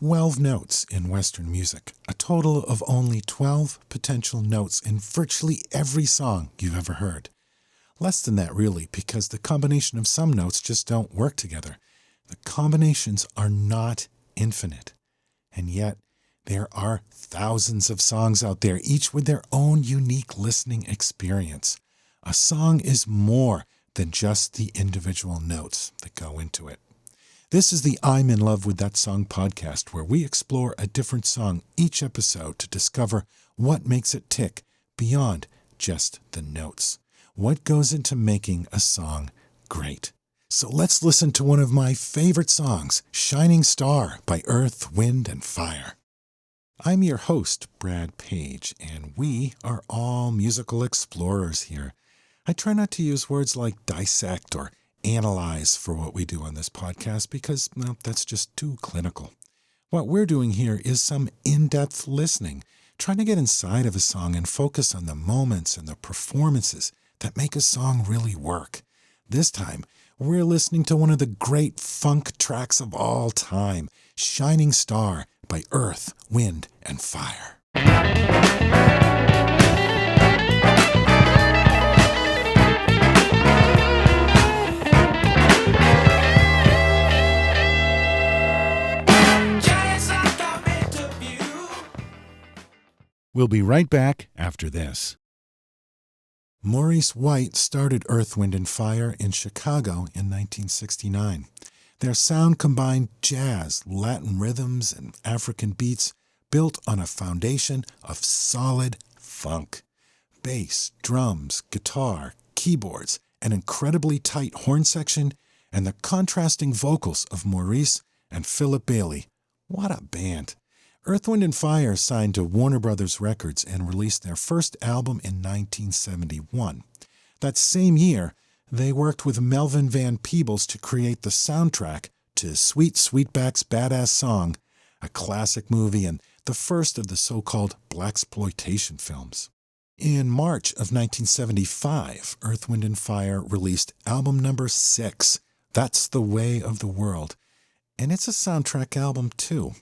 12 notes in Western music, a total of only 12 potential notes in virtually every song you've ever heard. Less than that, really, because the combination of some notes just don't work together. The combinations are not infinite. And yet, there are thousands of songs out there, each with their own unique listening experience. A song is more than just the individual notes that go into it. This is the I'm in Love with That Song podcast, where we explore a different song each episode to discover what makes it tick beyond just the notes. What goes into making a song great? So let's listen to one of my favorite songs, Shining Star by Earth, Wind, and Fire. I'm your host, Brad Page, and we are all musical explorers here. I try not to use words like dissect or analyze for what we do on this podcast because, well, that's just too clinical. What we're doing here is some in-depth listening, trying to get inside of a song and focus on the moments and the performances that make a song really work. This time, we're listening to one of the great funk tracks of all time, Shining Star by Earth, Wind, and Fire. We'll be right back after this. Maurice White started Earth, Wind, and Fire in Chicago in 1969. Their sound combined jazz, Latin rhythms, and African beats built on a foundation of solid funk. Bass, drums, guitar, keyboards, an incredibly tight horn section, and the contrasting vocals of Maurice and Philip Bailey. What a band! Earth, Wind, and Fire signed to Warner Brothers Records and released their first album in 1971. That same year, they worked with Melvin Van Peebles to create the soundtrack to Sweet Sweetback's Badass Song, a classic movie and the first of the so-called blaxploitation films. In March of 1975, Earth, Wind, and Fire released album number 6, That's the Way of the World. And it's a soundtrack album, too.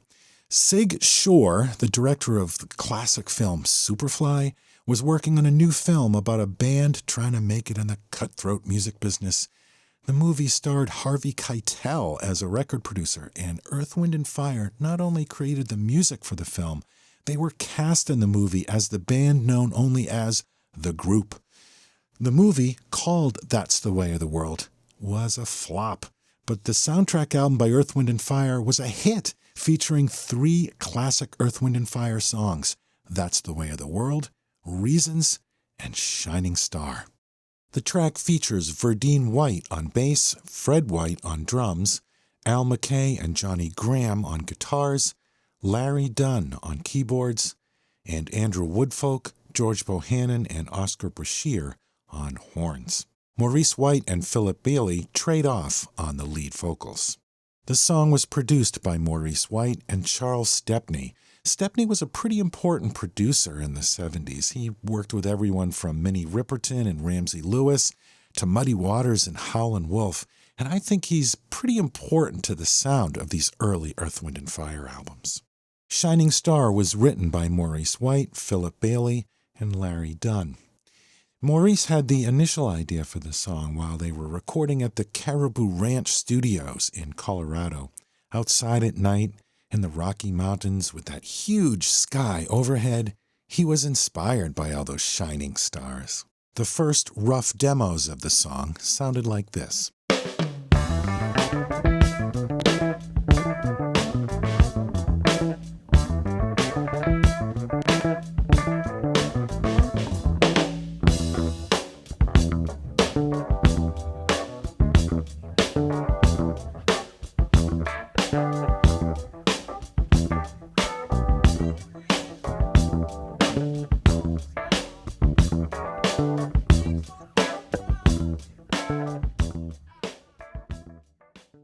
Sig Shore, the director of the classic film Superfly, was working on a new film about a band trying to make it in the cutthroat music business. The movie starred Harvey Keitel as a record producer, and Earth, Wind, and Fire not only created the music for the film, they were cast in the movie as the band known only as The Group. The movie, called That's the Way of the World, was a flop, but the soundtrack album by Earth, Wind, and Fire was a hit, featuring 3 classic Earth, Wind, and Fire songs, That's the Way of the World, Reasons, and Shining Star. The track features Verdine White on bass, Fred White on drums, Al McKay and Johnny Graham on guitars, Larry Dunn on keyboards, and Andrew Woodfolk, George Bohannon, and Oscar Brashear on horns. Maurice White and Philip Bailey trade off on the lead vocals. The song was produced by Maurice White and Charles Stepney. Stepney was a pretty important producer in the 70s. He worked with everyone from Minnie Riperton and Ramsey Lewis to Muddy Waters and Howlin' Wolf, and I think he's pretty important to the sound of these early Earth, Wind, and Fire albums. Shining Star was written by Maurice White, Philip Bailey, and Larry Dunn. Maurice had the initial idea for the song while they were recording at the Caribou Ranch Studios in Colorado. Outside at night, in the Rocky Mountains with that huge sky overhead, he was inspired by all those shining stars. The first rough demos of the song sounded like this.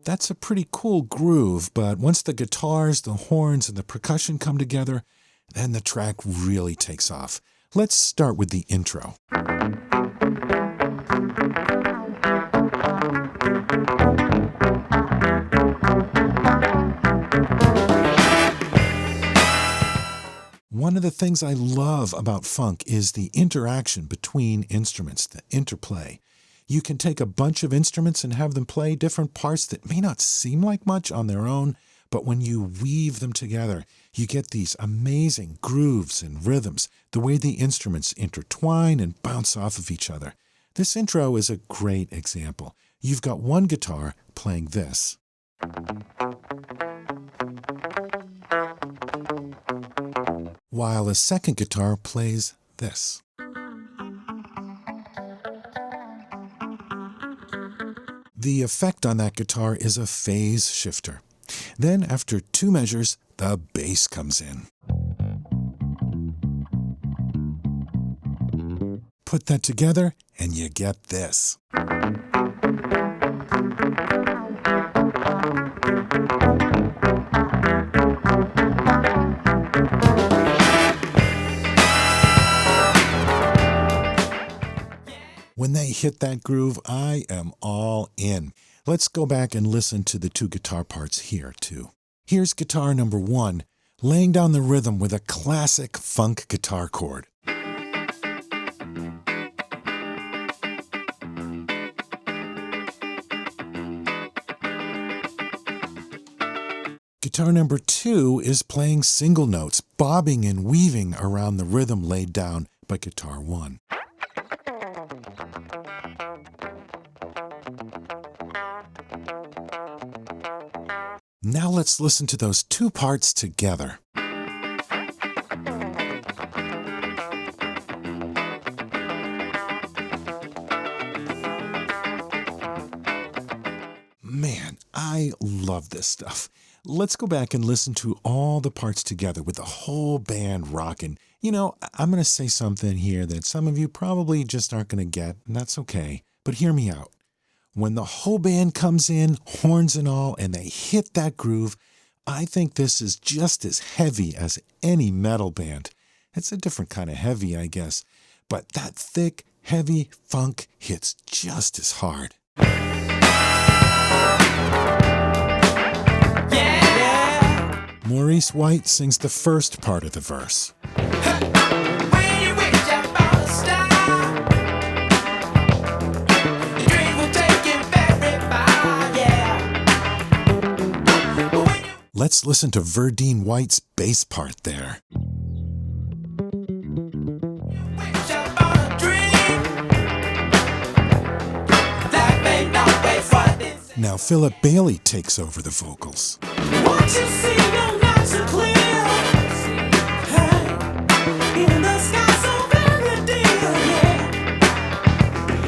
That's a pretty cool groove, but once the guitars, the horns, and the percussion come together, then the track really takes off. Let's start with the intro. One of the things I love about funk is the interaction between instruments, the interplay. You can take a bunch of instruments and have them play different parts that may not seem like much on their own, but when you weave them together, you get these amazing grooves and rhythms, the way the instruments intertwine and bounce off of each other. This intro is a great example. You've got one guitar playing this, while a second guitar plays this. The effect on that guitar is a phase shifter. Then, after 2 measures, the bass comes in. Put that together, and you get this. When they hit that groove, I am all in. Let's go back and listen to the 2 guitar parts here, too. Here's guitar number 1, laying down the rhythm with a classic funk guitar chord. Guitar number 2 is playing single notes, bobbing and weaving around the rhythm laid down by guitar 1. Now let's listen to those 2 parts together. Man, I love this stuff. Let's go back and listen to all the parts together with the whole band rocking. You know, I'm going to say something here that some of you probably just aren't going to get, and that's okay. But hear me out. When the whole band comes in, horns and all, and they hit that groove, I think this is just as heavy as any metal band. It's a different kind of heavy, I guess. But that thick, heavy funk hits just as hard. Yeah! Maurice White sings the first part of the verse. Let's listen to Verdine White's bass part there. Now Philip Bailey takes over the vocals. What you see, you're not so clear. Hey, in the sky so very dear,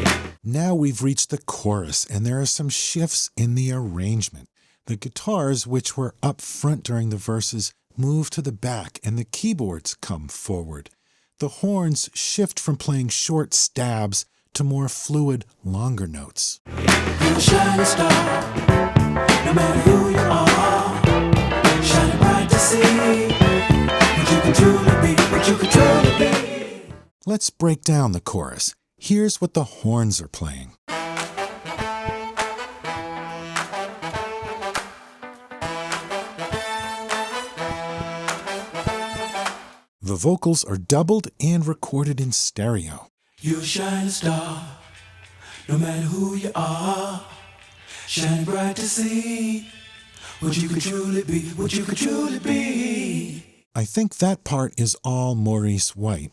yeah. Now we've reached the chorus, and there are some shifts in the arrangement. The guitars, which were up front during the verses, move to the back, and the keyboards come forward. The horns shift from playing short stabs to more fluid, longer notes. You're a shining star, no matter who you are, shining bright to see what you can truly be, what you can truly be. Let's break down the chorus. Here's what the horns are playing. The vocals are doubled and recorded in stereo. You're a shining star, no matter who you are, shining bright to see what you can truly be, what you can truly be. I think that part is all Maurice White.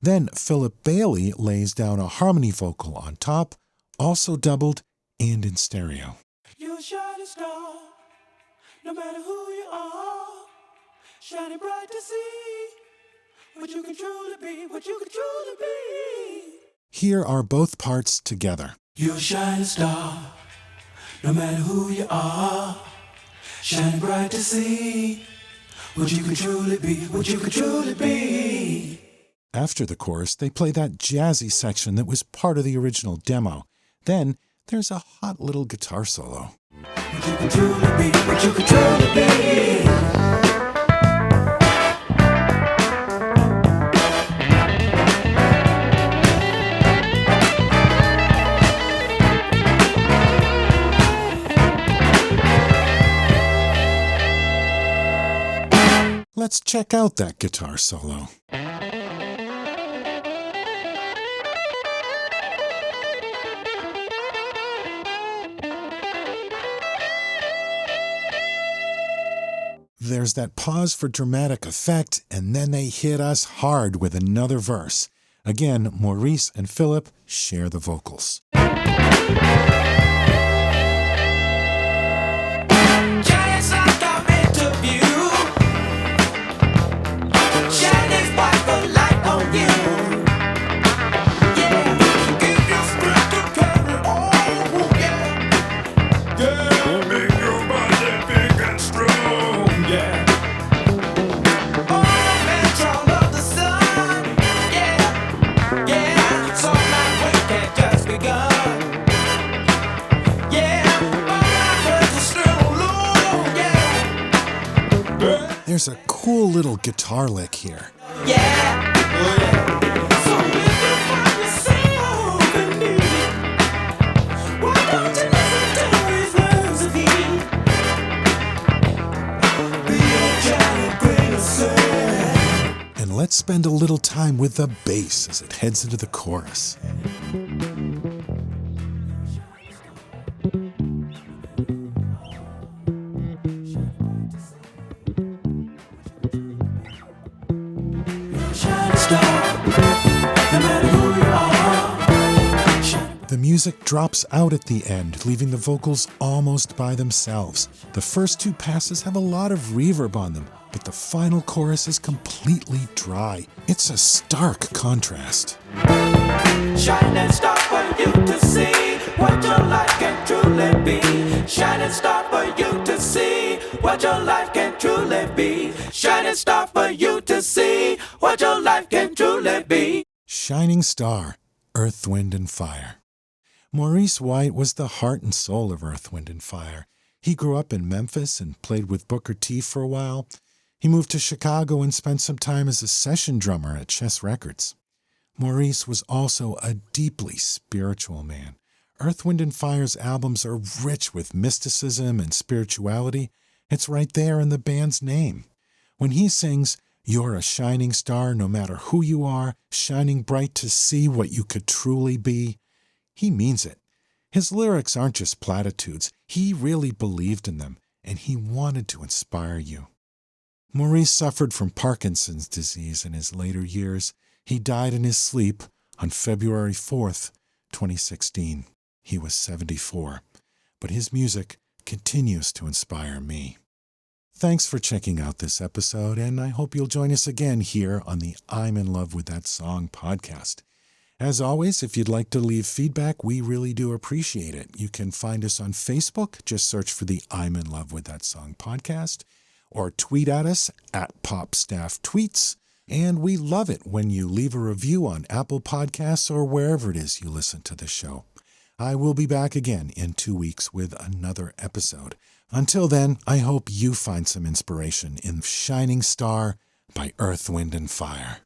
Then Philip Bailey lays down a harmony vocal on top, also doubled and in stereo. You're a shining star, no matter who you are, shining bright to see what you can truly be, what you can truly be. Here are both parts together. You're a shining star, no matter who you are, shining bright to see what you can truly be, what you can truly be. After the chorus, they play that jazzy section that was part of the original demo. Then there's a hot little guitar solo. What you can truly be, what you can truly be. Let's Let's check out that guitar solo. There's that pause for dramatic effect, and then they hit us hard with another verse. Again, Maurice and Philip share the vocals. There's a cool little guitar lick here. And let's spend a little time with the bass as it heads into the chorus. The music drops out at the end, leaving the vocals almost by themselves. The first two passes have a lot of reverb on them, but the final chorus is completely dry. It's a stark contrast. Shining star for you to see what your life can truly be. Shining star for you to see what your life can truly be. Shining star for you to see what your life can truly be. Shining Star, Earth, Wind and Fire. Maurice White was the heart and soul of Earth, Wind and Fire. He grew up in Memphis and played with Booker T for a while. He moved to Chicago and spent some time as a session drummer at Chess Records. Maurice was also a deeply spiritual man. Earth, Wind and Fire's albums are rich with mysticism and spirituality. It's right there in the band's name. When he sings, "You're a shining star no matter who you are, shining bright to see what you could truly be," he means it. His lyrics aren't just platitudes. He really believed in them, and he wanted to inspire you. Maurice suffered from Parkinson's disease in his later years. He died in his sleep on February 4th, 2016. He was 74. But his music continues to inspire me. Thanks for checking out this episode, and I hope you'll join us again here on the I'm in Love with That Song podcast. As always, if you'd like to leave feedback, we really do appreciate it. You can find us on Facebook. Just search for the I'm in Love with That Song podcast, or tweet at us at PopStaffTweets. And we love it when you leave a review on Apple Podcasts or wherever it is you listen to the show. I will be back again in 2 weeks with another episode. Until then, I hope you find some inspiration in Shining Star by Earth, Wind and Fire.